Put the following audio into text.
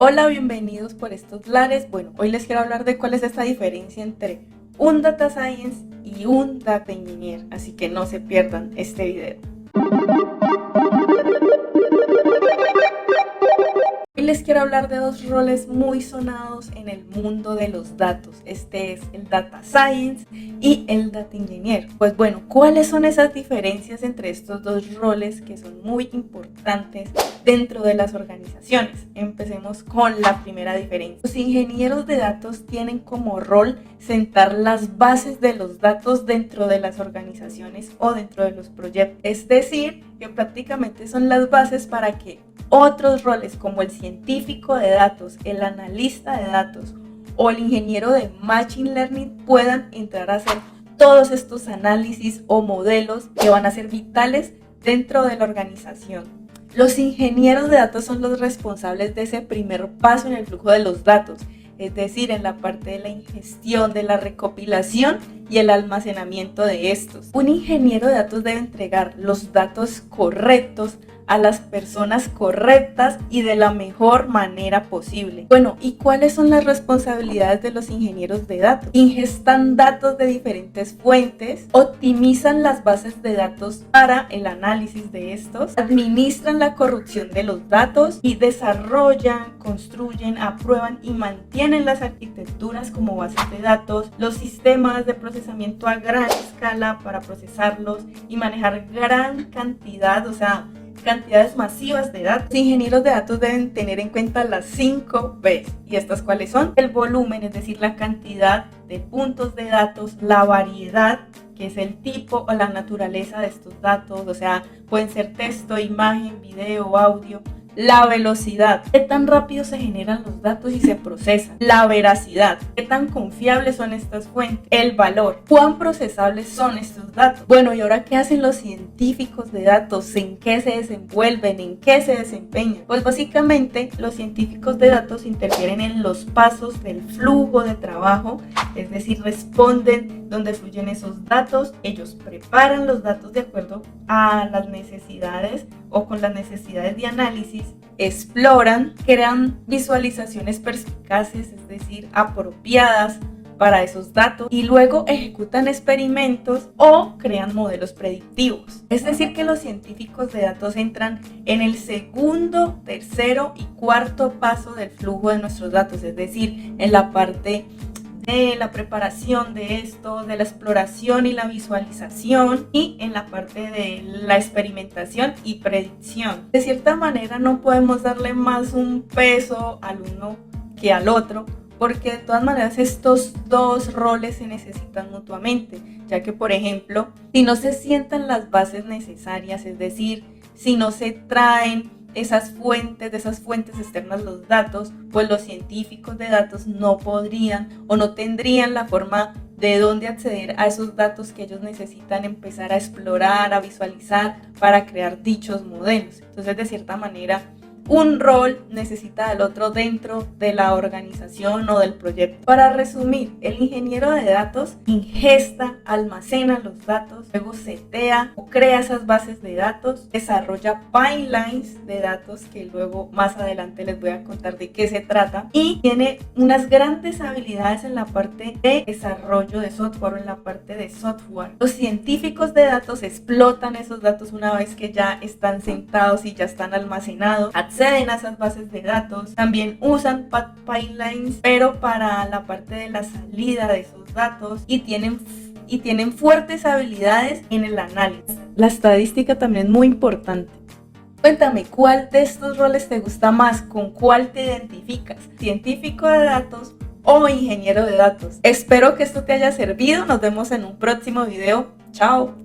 Hola, bienvenidos por estos lares. Bueno, hoy les quiero hablar de cuál es esta diferencia entre un Data Science y un Data Engineer, así que no se pierdan este video. Hoy les quiero hablar de dos roles muy sonados en el mundo de los datos. Este es el Data Science y el Data Engineer. Pues bueno, ¿cuáles son esas diferencias entre estos dos roles que son muy importantes dentro de las organizaciones? Empecemos con la primera diferencia. Los ingenieros de datos tienen como rol sentar las bases de los datos dentro de las organizaciones o dentro de los proyectos. Es decir, que prácticamente son las bases para que otros roles como el científico de datos, el analista de datos o el ingeniero de Machine Learning puedan entrar a hacer todos estos análisis o modelos que van a ser vitales dentro de la organización. Los ingenieros de datos son los responsables de ese primer paso en el flujo de los datos, es decir, en la parte de la ingestión, de la recopilación y el almacenamiento de estos. Un ingeniero de datos debe entregar los datos correctos a las personas correctas y de la mejor manera posible. Bueno, ¿y cuáles son las responsabilidades de los ingenieros de datos? Ingestan datos de diferentes fuentes, optimizan las bases de datos para el análisis de estos, administran la corrupción de los datos y desarrollan, construyen, aprueban y mantienen las arquitecturas como bases de datos, los sistemas de procesamiento a gran escala para procesarlos y manejar gran cantidad, cantidades masivas de datos. Los ingenieros de datos deben tener en cuenta las 5 Bs. ¿Y estas cuáles son? El volumen, es decir, la cantidad de puntos de datos, la variedad, que es el tipo o la naturaleza de estos datos, pueden ser texto, imagen, video, audio. La velocidad, qué tan rápido se generan los datos y se procesan. La veracidad, qué tan confiables son estas fuentes. El valor, cuán procesables son estos datos. Bueno, ¿y ahora qué hacen los científicos de datos? ¿En qué se desenvuelven? ¿En qué se desempeñan? Pues básicamente los científicos de datos interfieren en los pasos del flujo de trabajo, es decir, responden donde fluyen esos datos. Ellos preparan los datos de acuerdo a las necesidades o con las necesidades de análisis, exploran, crean visualizaciones perspicaces, es decir, apropiadas para esos datos y luego ejecutan experimentos o crean modelos predictivos. Es decir, que los científicos de datos entran en el segundo, tercero y cuarto paso del flujo de nuestros datos, es decir, en la parte de la preparación de esto, de la exploración y la visualización y en la parte de la experimentación y predicción. De cierta manera no podemos darle más un peso al uno que al otro, porque de todas maneras estos dos roles se necesitan mutuamente, ya que por ejemplo, si no se sientan las bases necesarias, es decir, si no se traen de esas fuentes externas los datos, pues los científicos de datos no podrían o no tendrían la forma de dónde acceder a esos datos que ellos necesitan empezar a explorar, a visualizar para crear dichos modelos. Entonces, de cierta manera, un rol necesita del otro dentro de la organización o del proyecto. Para resumir, el ingeniero de datos ingesta, almacena los datos, luego setea o crea esas bases de datos, desarrolla pipelines de datos que luego más adelante les voy a contar de qué se trata y tiene unas grandes habilidades en la parte de desarrollo de software o en la parte de software. Los científicos de datos explotan esos datos una vez que ya están sentados y ya están almacenados, acceden a esas bases de datos, también usan pipelines, pero para la parte de la salida de esos datos y tienen fuertes habilidades en el análisis. La estadística también es muy importante. Cuéntame, ¿cuál de estos roles te gusta más? ¿Con cuál te identificas? ¿Científico de datos o ingeniero de datos? Espero que esto te haya servido. Nos vemos en un próximo video. Chao.